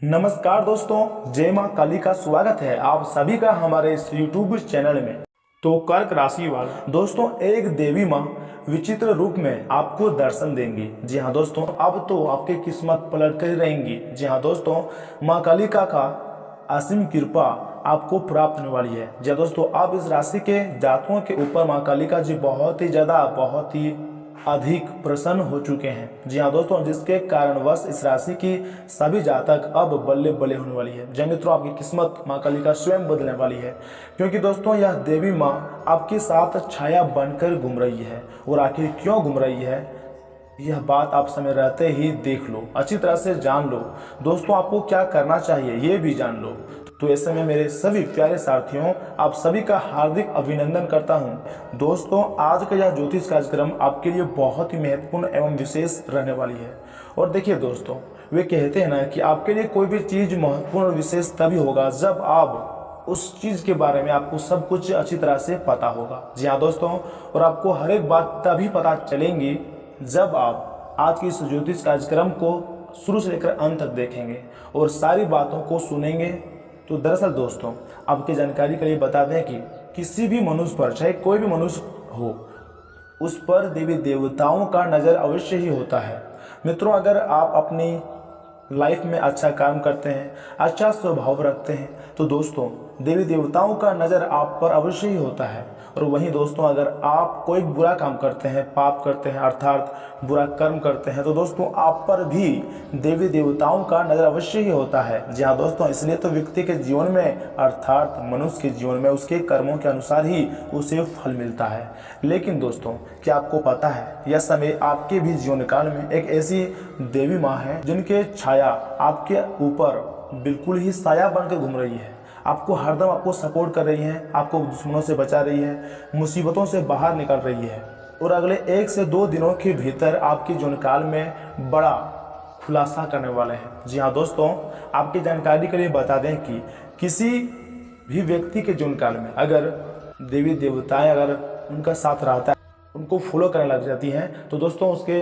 नमस्कार दोस्तों, जय माँ काली का स्वागत है आप सभी का हमारे इस YouTube चैनल में। तो कर्क राशि वाले दोस्तों, एक देवी माँ विचित्र रूप में आपको दर्शन देंगी। जी हाँ दोस्तों, अब तो आपकी किस्मत पलट कर रहेंगी। जी हाँ दोस्तों, माँ कालिका का असीम कृपा आपको प्राप्त होने वाली है। जी हाँ दोस्तों, अब इस राशि के जातकों के ऊपर माँ कालिका जी बहुत ही अधिक प्रसन्न हो चुके हैं। जी हाँ दोस्तों, जिसके कारणवश इस राशि की सभी जातक अब बल्ले बल्ले होने वाली है। जय मित्रों, आपकी किस्मत माँ कालिका स्वयं बदलने वाली है, क्योंकि दोस्तों यह देवी माँ आपके साथ छाया बनकर घूम रही है। और आखिर क्यों घूम रही है, यह बात आप समय रहते ही देख लो, अच्छी तरह से जान लो। दोस्तों, आपको क्या करना चाहिए ये भी जान लो। तो ऐसे में मेरे सभी प्यारे साथियों, आप सभी का हार्दिक अभिनंदन करता हूं। दोस्तों, आज का यह ज्योतिष कार्यक्रम आपके लिए बहुत ही महत्वपूर्ण एवं विशेष रहने वाली है। और देखिए दोस्तों, वे कहते हैं ना कि आपके लिए कोई भी चीज़ महत्वपूर्ण और विशेष तभी होगा जब आप उस चीज़ के बारे में आपको सब कुछ अच्छी तरह से पता होगा। जी हाँ दोस्तों, और आपको हर एक बात तभी पता चलेंगी जब आप आज की इस ज्योतिष कार्यक्रम को शुरू से लेकर अंत तक देखेंगे और सारी बातों को सुनेंगे। तो दरअसल दोस्तों, आपकी जानकारी के लिए बता दें कि किसी भी मनुष्य पर, चाहे कोई भी मनुष्य हो, उस पर देवी देवताओं का नज़र अवश्य ही होता है। मित्रों, अगर आप अपनी लाइफ में अच्छा काम करते हैं, अच्छा स्वभाव रखते हैं, तो दोस्तों देवी देवताओं का नज़र आप पर अवश्य ही होता है। और वहीं दोस्तों, अगर आप कोई बुरा काम करते हैं, पाप करते हैं, अर्थात बुरा कर्म करते हैं, तो दोस्तों आप पर भी देवी देवताओं का नज़र अवश्य ही होता है। जी हाँ दोस्तों, इसलिए तो व्यक्ति के जीवन में, अर्थात मनुष्य के जीवन में, उसके कर्मों के अनुसार ही उसे फल मिलता है। लेकिन दोस्तों, क्या आपको पता है, यह समय आपके भी जीवन काल में एक ऐसी देवी माँ है जिनके छाया आपके ऊपर बिल्कुल ही साया बनकर घूम रही है। आपको हरदम आपको सपोर्ट कर रही है, आपको दुश्मनों से बचा रही है, मुसीबतों से बाहर निकाल रही है। और अगले 1 से 2 दिनों के भीतर आपके जीवन काल में बड़ा खुलासा करने वाले हैं। जी हाँ दोस्तों, आपकी जानकारी के लिए बता दें कि किसी भी व्यक्ति के जीवन काल में अगर देवी देवताएं अगर उनका साथ रहता है, उनको फॉलो करने लग जाती हैं, तो दोस्तों उसके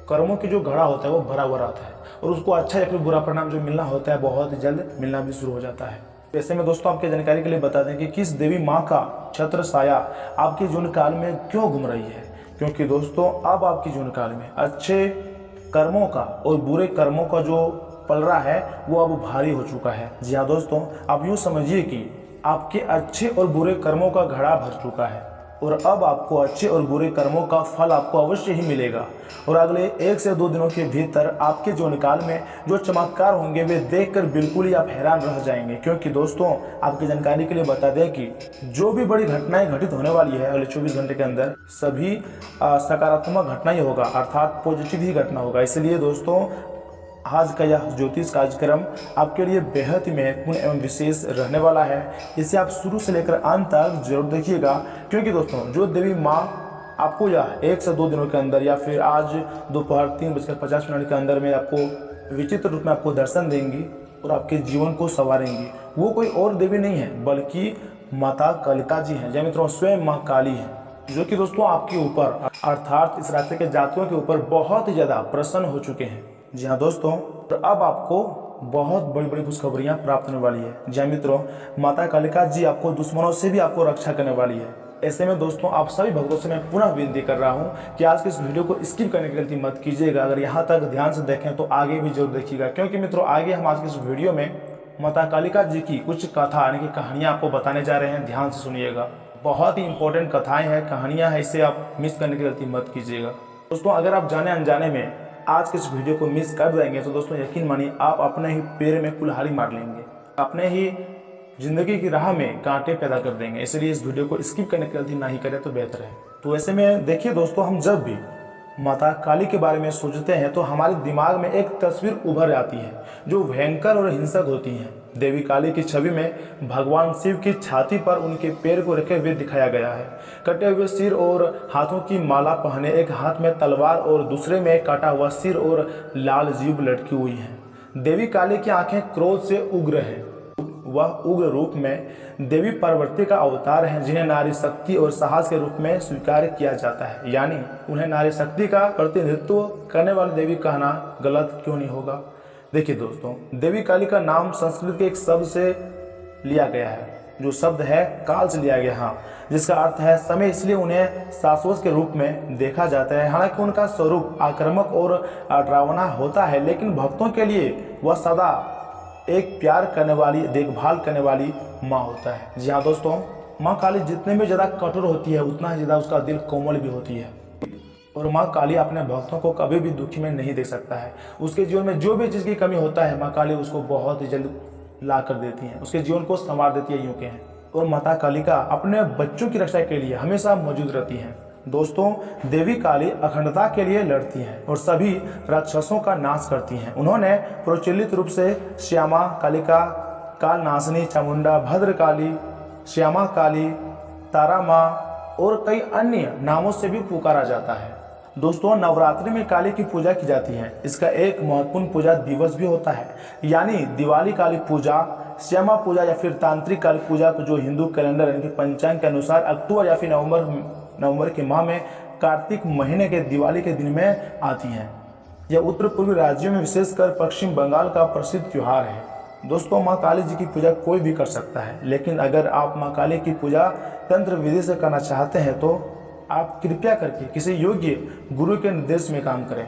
कर्मों की जो घड़ा होता है वो भरा हुआ रहता है और उसको अच्छा या फिर बुरा परिणाम जो मिलना होता है बहुत ही जल्द मिलना भी शुरू हो जाता है। ऐसे में दोस्तों, आपकी जानकारी के लिए बता दें कि किस देवी माँ का छत्र साया आपके जीवन काल में क्यों घूम रही है। क्योंकि दोस्तों, अब आपके जीवन काल में अच्छे कर्मों का और बुरे कर्मों का जो पलड़ा है वो अब भारी हो चुका है। जी हाँ दोस्तों, आप यूँ समझिए कि आपके अच्छे और बुरे कर्मों का घड़ा भर चुका है और अब आपको अच्छे और बुरे कर्मों का फल आपको अवश्य ही मिलेगा। और अगले 1 से 2 दिनों के भीतर आपके जीवन काल में जो चमत्कार होंगे वे देखकर बिल्कुल ही आप हैरान रह जाएंगे। क्योंकि दोस्तों, आपकी जानकारी के लिए बता दें कि जो भी बड़ी घटनाएं घटित होने वाली है अगले 24 घंटे के अंदर, सभी सकारात्मक घटना ही होगा, अर्थात पॉजिटिव ही घटना होगा। इसलिए दोस्तों, आज का यह ज्योतिष कार्यक्रम आपके लिए बेहद ही महत्वपूर्ण एवं विशेष रहने वाला है। इसे आप शुरू से लेकर अंत तक जरूर देखिएगा, क्योंकि दोस्तों जो देवी माँ आपको यह 1 से 2 दिनों के अंदर या फिर आज दोपहर 3:50 के अंदर में आपको विचित्र रूप में आपको दर्शन देंगी और आपके जीवन को संवारेंगी, वो कोई और देवी नहीं है बल्कि माता कालिका जी हैं। जय मित्रों, स्वयं माँ काली हैं, जो कि दोस्तों आपके ऊपर, अर्थात इस राशि के जातकों के ऊपर बहुत ही ज़्यादा प्रसन्न हो चुके हैं। जी हाँ दोस्तों, तो अब आपको बहुत बड़ी बड़ी खुशखबरियाँ प्राप्त होने वाली है। जी हाँ मित्रों, माता कालिका जी आपको दुश्मनों से भी आपको रक्षा करने वाली है। ऐसे में दोस्तों, आप सभी भक्तों से मैं पुनः विनती कर रहा हूँ कि आज के इस वीडियो को स्किप करने की गलती मत कीजिएगा। अगर यहाँ तक ध्यान से देखें तो आगे भी जरूर देखिएगा, क्योंकि मित्रों आगे हम आज के इस वीडियो में माता कालिका जी की कुछ कथा यानी कि कहानियाँ आपको बताने जा रहे हैं। ध्यान से सुनिएगा, बहुत ही इंपॉर्टेंट कथाएँ हैं, कहानियाँ हैं, इसे आप मिस करने की गलती मत कीजिएगा। दोस्तों, अगर आप जाने अनजाने में आज के इस वीडियो को मिस कर देंगे तो दोस्तों यकीन मानिए आप अपने ही पैर में कुल्हाड़ी मार लेंगे, अपने ही जिंदगी की राह में कांटे पैदा कर देंगे। इसलिए इस वीडियो को स्किप करने की गलती नहीं करें तो बेहतर है। तो ऐसे में देखिए दोस्तों, हम जब भी माता काली के बारे में सोचते हैं तो हमारे दिमाग में एक तस्वीर उभर आती है जो भयंकर और हिंसक होती है। देवी काली की छवि में भगवान शिव की छाती पर उनके पैर को रखे हुए दिखाया गया है, कटे हुए सिर और हाथों की माला पहने, एक हाथ में तलवार और दूसरे में काटा हुआ सिर और लाल जीभ लटकी हुई है। देवी काली की आंखें क्रोध से उग्र हैं। वह उग्र रूप में देवी पार्वती का अवतार है, जिन्हें नारी शक्ति और साहस के रूप में स्वीकार किया जाता है। यानी उन्हें नारी शक्ति का प्रतिनिधित्व करने वाली देवी कहना गलत क्यों नहीं होगा। देखिए दोस्तों, देवी काली का नाम संस्कृत के एक शब्द से लिया गया है, जो शब्द है काल से लिया गया, हाँ, जिसका अर्थ है समय। इसलिए उन्हें शाश्वत के रूप में देखा जाता है। हालांकि उनका स्वरूप आक्रामक और डरावना होता है, लेकिन भक्तों के लिए वह सदा एक प्यार करने वाली, देखभाल करने वाली माँ होता है। जी हाँ दोस्तों, माँ काली जितने भी ज़्यादा कठोर होती है, उतना ही ज़्यादा उसका दिल कोमल भी होती है। और माँ काली अपने भक्तों को कभी भी दुखी में नहीं देख सकता है। उसके जीवन में जो भी चीज़ की कमी होता है, माँ काली उसको बहुत ही जल्द ला कर देती हैं, उसके जीवन को संवार देती है, यूँ कहें। और माता कालिका अपने बच्चों की रक्षा के लिए हमेशा मौजूद रहती हैं। दोस्तों, देवी काली अखंडता के लिए लड़ती हैं और सभी राक्षसों का नाश करती हैं। उन्होंने प्रचलित रूप से श्यामा कालिका, कालनाशिनी चामुंडा, भद्र काली, श्यामा काली, तारा माँ और कई अन्य नामों से भी पुकारा जाता है। दोस्तों, नवरात्रि में काली की पूजा की जाती है। इसका एक महत्वपूर्ण पूजा दिवस भी होता है, यानी दिवाली काली पूजा, श्यामा पूजा या फिर तांत्रिक काली पूजा को, जो हिंदू कैलेंडर यानी कि पंचांग के अनुसार अक्टूबर या फिर नवंबर के माह में कार्तिक महीने के दिवाली के दिन में आती हैं। यह उत्तर पूर्वी राज्यों में, विशेषकर पश्चिम बंगाल का प्रसिद्ध त्योहार है। दोस्तों, माँ काली जी की पूजा कोई भी कर सकता है, लेकिन अगर आप माँ काली की पूजा तंत्र विधि से करना चाहते हैं तो आप कृपया करके किसी योग्य गुरु के निर्देश में काम करें,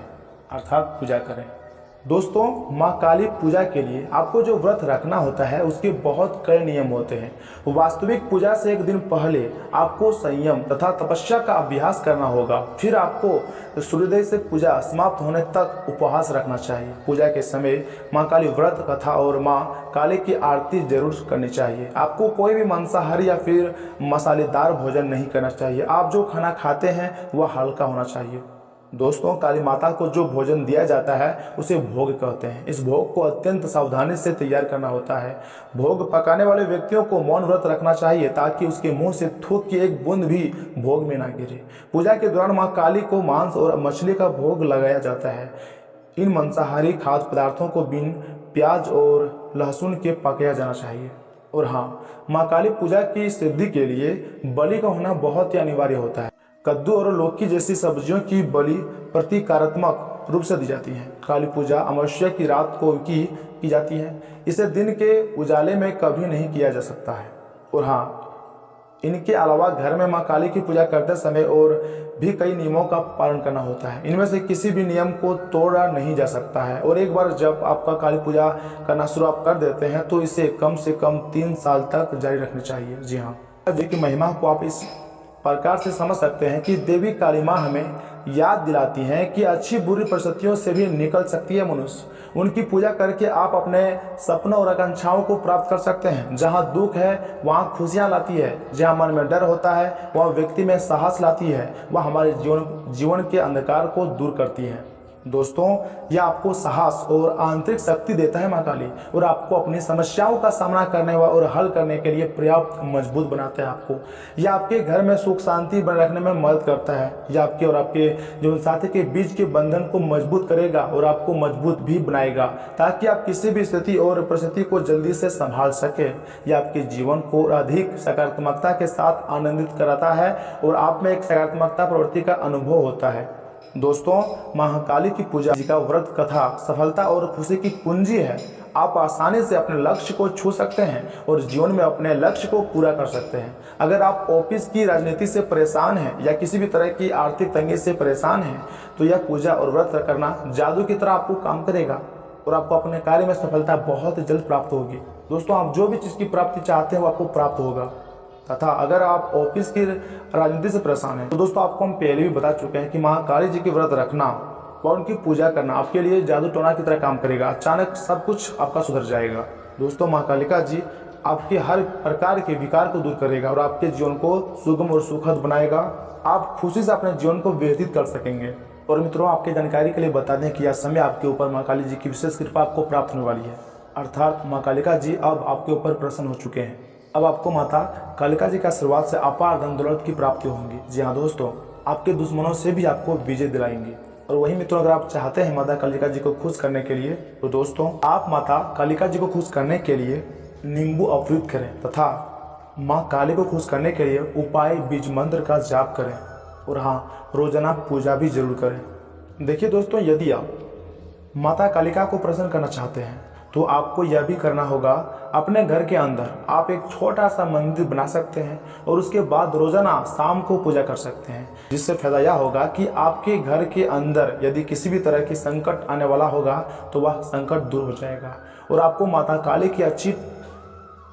अर्थात पूजा करें। दोस्तों, माँ काली पूजा के लिए आपको जो व्रत रखना होता है, उसके बहुत कड़े नियम होते हैं। वास्तविक पूजा से एक दिन पहले आपको संयम तथा तपस्या का अभ्यास करना होगा। फिर आपको सूर्योदय से पूजा समाप्त होने तक उपवास रखना चाहिए। पूजा के समय माँ काली व्रत कथा और माँ काली की आरती जरूर करनी चाहिए। आपको कोई भी मांसाहारी या फिर मसालेदार भोजन नहीं करना चाहिए। आप जो खाना खाते हैं वह हल्का होना चाहिए। दोस्तों, काली माता को जो भोजन दिया जाता है उसे भोग कहते हैं। इस भोग को अत्यंत सावधानी से तैयार करना होता है। भोग पकाने वाले व्यक्तियों को मौन व्रत रखना चाहिए, ताकि उसके मुंह से थूक की एक बूंद भी भोग में ना गिरे। पूजा के दौरान मां काली को मांस और मछली का भोग लगाया जाता है। इन मांसाहारी खाद्य पदार्थों को बिन प्याज और लहसुन के पकाया जाना चाहिए। और हाँ, माँ काली पूजा की सिद्धि के लिए बलि का होना बहुत ही अनिवार्य होता है। कद्दू और लौकी जैसी सब्जियों की बलि प्रतीकात्मक रूप से दी जाती है। काली पूजा अमावस्या की रात को की जाती है। इसे दिन के उजाले में कभी नहीं किया जा सकता है। और हाँ, इनके अलावा घर में माँ काली की पूजा करते समय और भी कई नियमों का पालन करना होता है। इनमें से किसी भी नियम को तोड़ा नहीं जा सकता है। और एक बार जब आपका काली पूजा करना शुरू आप कर देते हैं तो इसे कम से कम 3 साल तक जारी रखनी चाहिए। जी हाँ, जी की महिमा को आप इस प्रकार से समझ सकते हैं कि देवी काली माँ हमें याद दिलाती हैं कि अच्छी बुरी परिस्थितियों से भी निकल सकती है मनुष्य। उनकी पूजा करके आप अपने सपनों और आकांक्षाओं को प्राप्त कर सकते हैं। जहाँ दुख है वहाँ खुशियाँ लाती है, जहाँ मन में डर होता है वहाँ व्यक्ति में साहस लाती है, वह हमारे जीवन के अंधकार को दूर करती है। दोस्तों, यह आपको साहस और आंतरिक शक्ति देता है माँ काली, और आपको अपनी समस्याओं का सामना करने और हल करने के लिए पर्याप्त मजबूत बनाता है। आपको यह आपके घर में सुख शांति बनाए रखने में मदद करता है। यह आपके और आपके जीवन साथी के बीच के बंधन को मजबूत करेगा और आपको मजबूत भी बनाएगा, ताकि आप किसी भी स्थिति और परिस्थिति को जल्दी से संभाल सके। यह आपके जीवन को अधिक सकारात्मकता के साथ आनंदित कराता है और आप में एक सकारात्मकता प्रवृत्ति का अनुभव होता है। दोस्तों, महाकाली की पूजा का व्रत कथा सफलता और खुशी की कुंजी है। आप आसानी से अपने लक्ष्य को छू सकते हैं और जीवन में अपने लक्ष्य को पूरा कर सकते हैं। अगर आप ऑफिस की राजनीति से परेशान हैं या किसी भी तरह की आर्थिक तंगी से परेशान हैं, तो यह पूजा और व्रत करना जादू की तरह आपको काम करेगा और आपको अपने कार्य में सफलता बहुत जल्द प्राप्त होगी। दोस्तों, आप जो भी चीज़ की प्राप्ति चाहते हैं वो आपको प्राप्त होगा। तथा अगर आप ऑफिस की राजनीति से परेशान हैं तो दोस्तों, आपको हम पहले भी बता चुके हैं कि महाकाली जी की व्रत रखना और उनकी पूजा करना आपके लिए जादू टोना की तरह काम करेगा। अचानक सब कुछ आपका सुधर जाएगा। दोस्तों, महाकालिका जी आपके हर प्रकार के विकार को दूर करेगा और आपके जीवन को सुगम और सुखद बनाएगा। आप खुशी से अपने जीवन को व्यतीत कर सकेंगे। और मित्रों, आपकी जानकारी के लिए बता दें कि यह समय आपके ऊपर महाकाली जी की विशेष कृपा आपको प्राप्त होने वाली है। अर्थात महाकालिका जी अब आपके ऊपर प्रसन्न हो चुके हैं। अब आपको माता कालिका जी का आशीर्वाद से अपार धन दौलत की प्राप्ति होंगी। जी हाँ दोस्तों, आपके दुश्मनों से भी आपको विजय दिलाएंगे। और वही मित्रों, अगर आप चाहते हैं माता कालिका जी को खुश करने के लिए, तो दोस्तों आप माता कालिका जी को खुश करने के लिए नींबू अवरुद्ध करें तथा माँ काली को खुश करने के लिए उपाय बीज मंत्र का जाप करें। और हाँ, रोजाना पूजा भी जरूर करें। देखिए दोस्तों, यदि आप माता कालिका को प्रसन्न करना चाहते हैं तो आपको यह भी करना होगा, अपने घर के अंदर आप एक छोटा सा मंदिर बना सकते हैं और उसके बाद रोजाना शाम को पूजा कर सकते हैं, जिससे फायदा यह होगा कि आपके घर के अंदर यदि किसी भी तरह की संकट आने वाला होगा तो वह संकट दूर हो जाएगा और आपको माता काली की अच्छी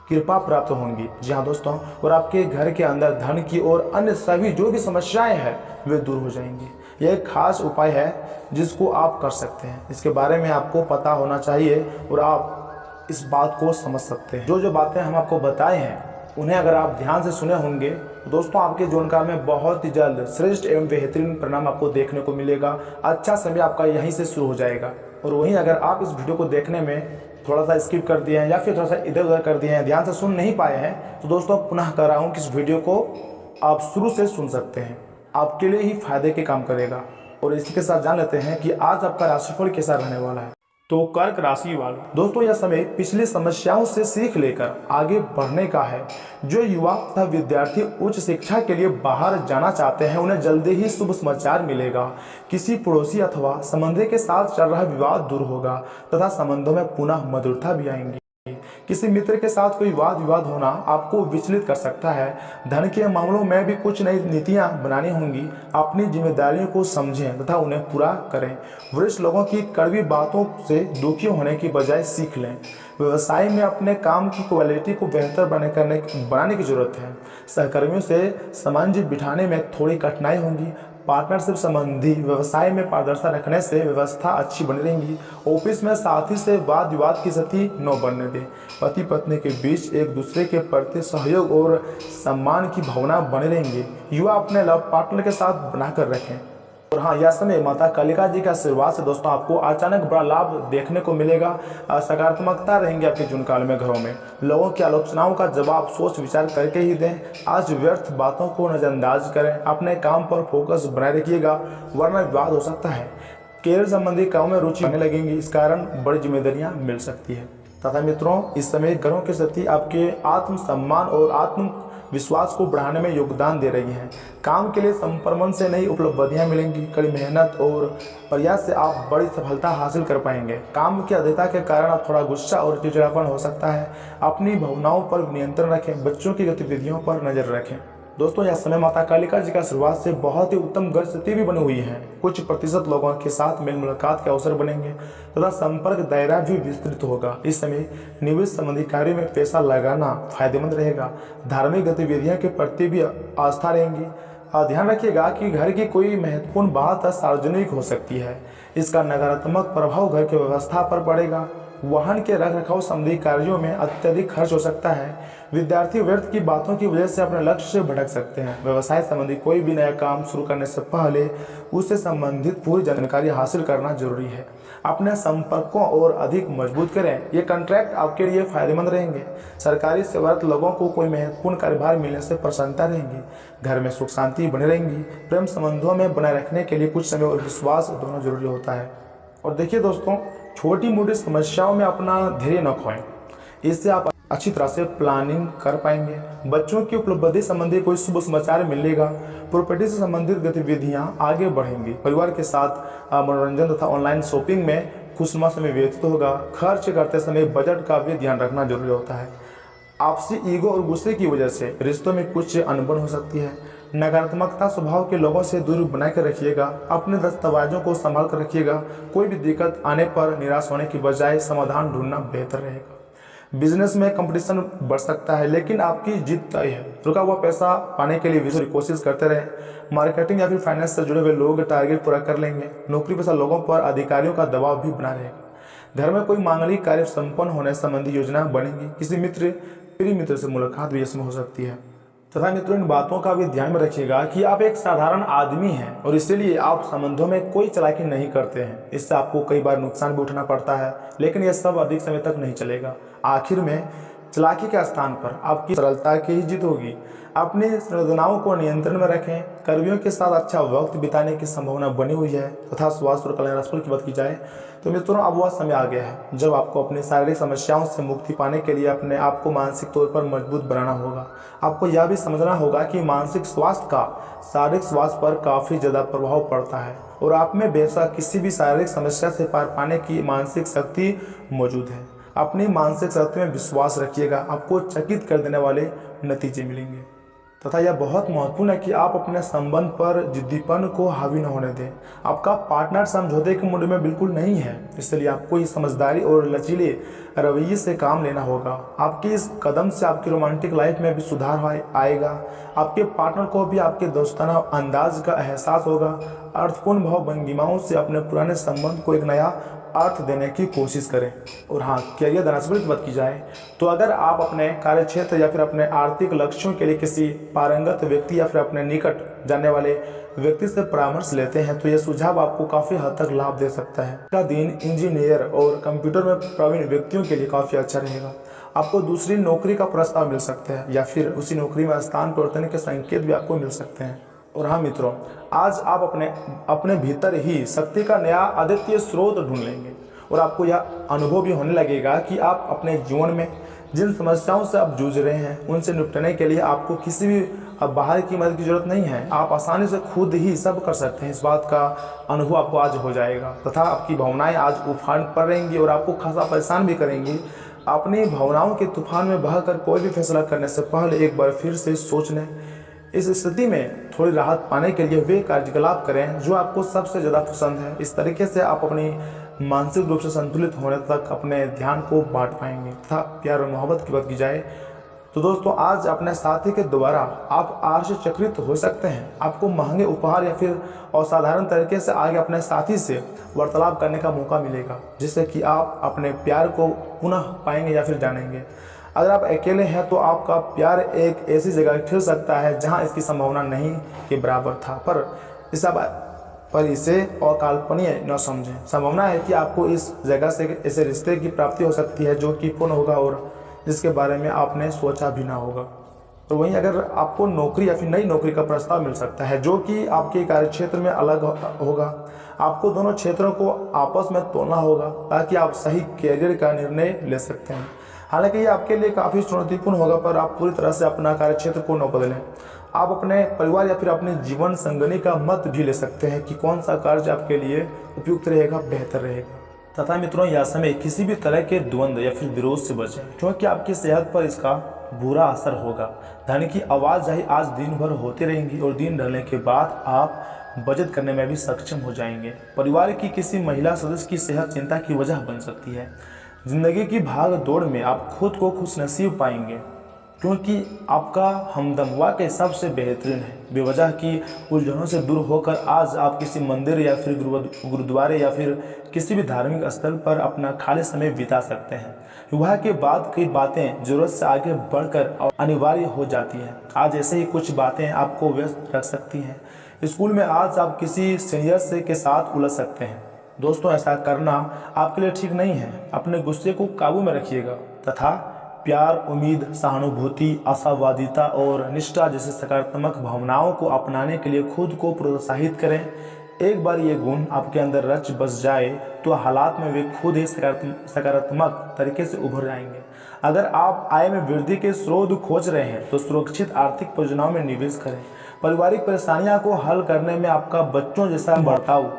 कृपा प्राप्त होंगी। जी हाँ दोस्तों, और आपके घर के अंदर धन की और अन्य सभी जो भी समस्याएं हैं वे दूर हो जाएंगी। यह एक खास उपाय है जिसको आप कर सकते हैं। इसके बारे में आपको पता होना चाहिए और आप इस बात को समझ सकते हैं। जो जो बातें हम आपको बताए हैं उन्हें अगर आप ध्यान से सुने होंगे तो दोस्तों आपके जीवनकाल में बहुत ही जल्द श्रेष्ठ एवं बेहतरीन परिणाम आपको देखने को मिलेगा। अच्छा समय आपका यहीं से शुरू हो जाएगा। और वहीं अगर आप इस वीडियो को देखने में थोड़ा सा स्किप कर दिए हैं या फिर थोड़ा सा इधर उधर कर दिए हैं, ध्यान से सुन नहीं पाए हैं, तो दोस्तों पुनः कह रहा हूँ कि इस वीडियो को आप शुरू से सुन सकते हैं, आपके लिए ही फायदे के काम करेगा। और इसी के साथ जान लेते हैं कि आज आपका राशिफल कैसा रहने वाला है। तो कर्क राशि वाले दोस्तों, यह समय पिछली समस्याओं से सीख लेकर आगे बढ़ने का है। जो युवा तथा विद्यार्थी उच्च शिक्षा के लिए बाहर जाना चाहते हैं उन्हें जल्दी ही शुभ समाचार मिलेगा। किसी पड़ोसी अथवा संबंधी के साथ चल रहा विवाद दूर होगा तथा संबंधों में पुनः मधुरता भी आएंगी। किसी मित्र के साथ कोई वाद विवाद होना आपको विचलित कर सकता है। धन के मामलों में भी कुछ नई नीतियां बनानी होंगी। अपनी जिम्मेदारियों को समझें तथा उन्हें पूरा करें। वरिष्ठ लोगों की कड़वी बातों से दुखी होने की बजाय सीख लें। व्यवसाय में अपने काम की क्वालिटी को बेहतर बनाने की जरूरत है। सहकर्मियों से समन्वय बिठाने में थोड़ी कठिनाई होंगी। पार्टनरशिप संबंधी व्यवसाय में पारदर्शिता रखने से व्यवस्था अच्छी बनी रहेगी। ऑफिस में साथी से वाद विवाद की स्थिति न बनने दें। पति पत्नी के बीच एक दूसरे के प्रति सहयोग और सम्मान की भावना बने रहेंगे। युवा अपने लव पार्टनर के साथ बनाकर रखें। और हाँ, यह समय माता कालिका जी के आशीर्वाद से दोस्तों आपको अचानक बड़ा लाभ देखने को मिलेगा। सकारात्मकता रहेंगी आपके जीवन काल में। घरों में लोगों की आलोचनाओं का जवाब सोच विचार करके ही दें। आज व्यर्थ बातों को नजरअंदाज करें। अपने काम पर फोकस बनाए रखिएगा वरना विवाद हो सकता है। कैरियर संबंधी कामों में रुचि होने लगेंगी, इस कारण बड़ी जिम्मेदारियां मिल सकती है। तथा मित्रों, इस समय ग्रहों की स्थिति आपके आत्मसम्मान और आत्म विश्वास को बढ़ाने में योगदान दे रही हैं। काम के लिए संक्रमण से नई उपलब्धियां मिलेंगी। कड़ी मेहनत और प्रयास से आप बड़ी सफलता हासिल कर पाएंगे। काम की अधिकता के कारण आप थोड़ा गुस्सा और चिड़चिड़ापन हो सकता है। अपनी भावनाओं पर नियंत्रण रखें। बच्चों की गतिविधियों पर नजर रखें। दोस्तों, यह समय माता कालिका जी का शुरुआत से बहुत ही उत्तम ग्रह स्थिति भी बनी हुई है। कुछ प्रतिशत लोगों के साथ मेल मुलाकात के अवसर बनेंगे तथा संपर्क दायरा भी विस्तृत होगा। इस समय निवेश संबंधी कार्यों में पैसा लगाना फायदेमंद रहेगा। धार्मिक गतिविधियों के प्रति भी आस्था रहेंगी। ध्यान रखिएगा कि घर की कोई महत्वपूर्ण बात सार्वजनिक हो सकती है। इसका नकारात्मक प्रभाव घर की व्यवस्था पर पड़ेगा। वाहन के रख रखाव संबंधी कार्यों में अत्यधिक खर्च हो सकता है। विद्यार्थी व्यर्थ की बातों की वजह से अपने लक्ष्य से भटक सकते हैं। व्यवसाय संबंधी कोई भी नया काम शुरू करने से पहले उससे संबंधित पूरी जानकारी हासिल करना जरूरी है। अपने संपर्कों और अधिक मजबूत करें। ये कॉन्ट्रैक्ट आपके लिए फायदेमंद रहेंगे। सरकारी सेवारत लोगों को कोई महत्वपूर्ण कार्यभार मिलने से प्रसन्नता रहेंगी। घर में सुख शांति बनी रहेंगी। प्रेम संबंधों में बनाए रखने के लिए कुछ समय और विश्वास दोनों जरूरी होता है। और देखिए दोस्तों, छोटी मोटी समस्याओं में अपना धैर्य न खोएं। इससे आप अच्छी तरह से प्लानिंग कर पाएंगे। बच्चों की उपलब्धि संबंधी कोई शुभ समाचार मिलेगा। प्रॉपर्टी से संबंधित गतिविधियां आगे बढ़ेंगी। परिवार के साथ मनोरंजन तथा ऑनलाइन शॉपिंग में खुशनुमा समय व्यतीत होगा। खर्च करते समय बजट का भी ध्यान रखना जरूरी होता है। आपसी ईगो और गुस्से की वजह से रिश्तों में कुछ अनबन हो सकती है। नकारात्मकता स्वभाव के लोगों से दूरी बना कर रखिएगा। अपने दस्तावेजों को संभाल कर रखिएगा। कोई भी दिक्कत आने पर निराश होने की बजाय समाधान ढूंढना बेहतर रहेगा। बिजनेस में कंपटीशन बढ़ सकता है लेकिन आपकी जीत तय है। रुका हुआ पैसा पाने के लिए विशेष कोशिश करते रहें। मार्केटिंग या फिर फाइनेंस से जुड़े हुए लोग टारगेट पूरा कर लेंगे। नौकरी पेशा लोगों पर अधिकारियों का दबाव भी बना रहेगा। घर में कोई मांगलिक कार्य संपन्न होने संबंधी योजना बनेगी। किसी प्रिय मित्र से मुलाकात भी इसमें हो सकती है। तथा मित्रों, इन बातों का भी ध्यान में रखिएगा कि आप एक साधारण आदमी हैं और इसीलिए आप संबंधों में कोई चालाकी नहीं करते हैं। इससे आपको कई बार नुकसान भी उठाना पड़ता है, लेकिन यह सब अधिक समय तक नहीं चलेगा। आखिर में चालाकी के स्थान पर आपकी सरलता की ही जीत होगी। अपनी संवेदनाओं को नियंत्रण में रखें। कर्मियों के साथ अच्छा वक्त बिताने की संभावना बनी हुई है तथा स्वास्थ्य और कल्याण राशिफल की बात की जाए तो मित्रों अब वह समय आ गया है जब आपको अपनी शारीरिक समस्याओं से मुक्ति पाने के लिए अपने आप को मानसिक तौर पर मजबूत बनाना होगा। आपको यह भी समझना होगा कि मानसिक स्वास्थ्य का शारीरिक स्वास्थ्य पर काफ़ी ज़्यादा प्रभाव पड़ता है और आप में बेशक किसी भी शारीरिक समस्या से पार पाने की मानसिक शक्ति मौजूद है। अपनी मानसिक शक्ति में विश्वास रखिएगा, आपको चकित कर देने वाले नतीजे मिलेंगे। तथा यह बहुत महत्वपूर्ण है कि आप अपने संबंध पर जिद्दीपन को हावी न होने दें। आपका पार्टनर समझौते के मूड में बिल्कुल नहीं है, इसलिए आपको इस समझदारी और लचीले रवैये से काम लेना होगा। आपके इस कदम से आपकी रोमांटिक लाइफ में भी सुधार आएगा। आपके पार्टनर को भी आपके दोस्ताना अंदाज का एहसास होगा। अर्थपूर्ण भाव भंगिमाओं से अपने पुराने संबंध को एक नया अर्थ देने की कोशिश करें। और हाँ, करियर धनात्मक की बात की जाए तो अगर आप अपने कार्यक्षेत्र या फिर अपने आर्थिक लक्ष्यों के लिए किसी पारंगत व्यक्ति या फिर अपने निकट जानने वाले व्यक्ति से परामर्श लेते हैं तो यह सुझाव आपको काफ़ी हद तक लाभ दे सकता है। का दिन इंजीनियर और कंप्यूटर में प्रवीण व्यक्तियों के लिए काफ़ी अच्छा रहेगा। आपको दूसरी नौकरी का प्रस्ताव मिल सकता है या फिर उसी नौकरी में स्थान परिवर्तन के संकेत भी आपको मिल सकते हैं। और हाँ मित्रों, आज आप अपने भीतर ही शक्ति का नया अद्वितीय स्रोत ढूंढ लेंगे और आपको यह अनुभव भी होने लगेगा कि आप अपने जीवन में जिन समस्याओं से आप जूझ रहे हैं उनसे निपटने के लिए आपको किसी भी बाहर की मदद की जरूरत नहीं है। आप आसानी से खुद ही सब कर सकते हैं। इस बात का अनुभव आपको आज हो जाएगा तथा आपकी भावनाएं आज उफान पर रहेंगी और आपको खासा परेशान भी करेंगी। अपनी भावनाओं के तूफान में बहकर कोई भी फैसला करने से पहले एक बार फिर से सोच लें। इस स्थिति में थोड़ी राहत पाने के लिए वे कार्यकलाप करें जो आपको सबसे ज़्यादा पसंद है। इस तरीके से आप अपनी मानसिक रूप से संतुलित होने तक अपने ध्यान को बांट पाएंगे। तथा प्यार और मोहब्बत की बात की जाए तो दोस्तों आज अपने साथी के द्वारा आप आश्चर्यचकित हो सकते हैं। आपको महंगे उपहार या फिर असाधारण तरीके से आगे अपने साथी से वार्तालाप करने का मौका मिलेगा जिससे कि आप अपने प्यार को पुनः पाएंगे या फिर जानेंगे। अगर आप अकेले हैं तो आपका प्यार एक ऐसी जगह खिल सकता है जहां इसकी संभावना नहीं के बराबर था, पर इसे अकल्पनीय न समझें। संभावना है कि आपको इस जगह से ऐसे रिश्ते की प्राप्ति हो सकती है जो कि पूर्ण होगा और जिसके बारे में आपने सोचा भी ना होगा। और वहीं अगर आपको नौकरी या फिर नई नौकरी का प्रस्ताव मिल सकता है जो कि आपके कार्यक्षेत्र में अलग होगा। आपको दोनों क्षेत्रों को आपस में तोड़ना होगा ताकि आप सही कैरियर का निर्णय ले सकते हैं। हालांकि ये आपके लिए काफ़ी चुनौतीपूर्ण होगा पर आप पूरी तरह से अपना कार्यक्षेत्र को न बदलें। आप अपने परिवार या फिर अपने जीवन संगनी का मत भी ले सकते हैं कि कौन सा कार्य आपके लिए उपयुक्त रहेगा, बेहतर रहेगा। तथा मित्रों, यह समय किसी भी तरह के द्वंद्व या फिर विरोध से बचें क्योंकि आपकी सेहत पर इसका बुरा असर होगा। धन की आवाजाही आज दिन भर होती रहेंगी और दिन ढलने के बाद आप बचत करने में भी सक्षम हो जाएंगे। परिवार की किसी महिला सदस्य की सेहत चिंता की वजह बन सकती है। जिंदगी की भाग दौड़ में आप खुद को खुशनसीब पाएंगे क्योंकि आपका हमदम वाकई सबसे बेहतरीन है। बेवजह की उलझनों से दूर होकर आज आप किसी मंदिर या फिर गुरुद्वारे या फिर किसी भी धार्मिक स्थल पर अपना खाली समय बिता सकते हैं। विवाह के बाद कई बातें जरूरत से आगे बढ़कर अनिवार्य हो जाती हैं। आज ऐसे ही कुछ बातें आपको व्यस्त रख सकती हैं। स्कूल में आज आप किसी सीनियर के साथ उलझ सकते हैं। दोस्तों, ऐसा करना आपके लिए ठीक नहीं है। अपने गुस्से को काबू में रखिएगा तथा प्यार, उम्मीद, सहानुभूति, आशावादिता और निष्ठा जैसे सकारात्मक भावनाओं को अपनाने के लिए खुद को प्रोत्साहित करें। एक बार ये गुण आपके अंदर रच बस जाए तो हालात में वे खुद ही सकारात्मक तरीके से उभर जाएंगे। अगर आप आय में वृद्धि के स्रोत खोज रहे हैं तो सुरक्षित आर्थिक परियोजनाओं में निवेश करें। पारिवारिक परेशानियों को हल करने में आपका बच्चों जैसा बर्ताव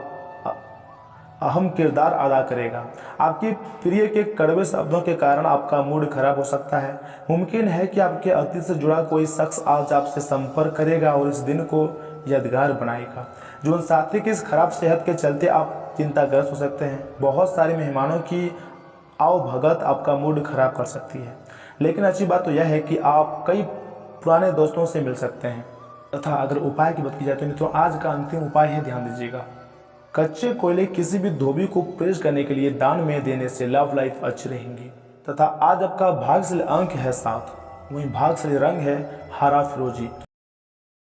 अहम किरदार अदा करेगा। आपकी प्रिय के कड़वे शब्दों के कारण आपका मूड खराब हो सकता है। मुमकिन है कि आपके अतीत से जुड़ा कोई शख्स आज आपसे संपर्क करेगा और इस दिन को यादगार बनाएगा। जीवन साथी की इस खराब सेहत के चलते आप चिंताग्रस्त हो सकते हैं। बहुत सारे मेहमानों की आवभगत आपका मूड खराब कर सकती है, लेकिन अच्छी बात तो यह है कि आप कई पुराने दोस्तों से मिल सकते हैं। तथा अगर उपाय की बात की जाए तो मित्रों, आज का अंतिम उपाय है, ध्यान दीजिएगा। कच्चे कोयले किसी भी धोबी को प्रेस करने के लिए दान में देने से लव लाइफ अच्छी रहेंगी। तथा आज आपका भाग्यशाली अंक है 7, वहीं भाग्यशाली रंग है हरा फिरोजी।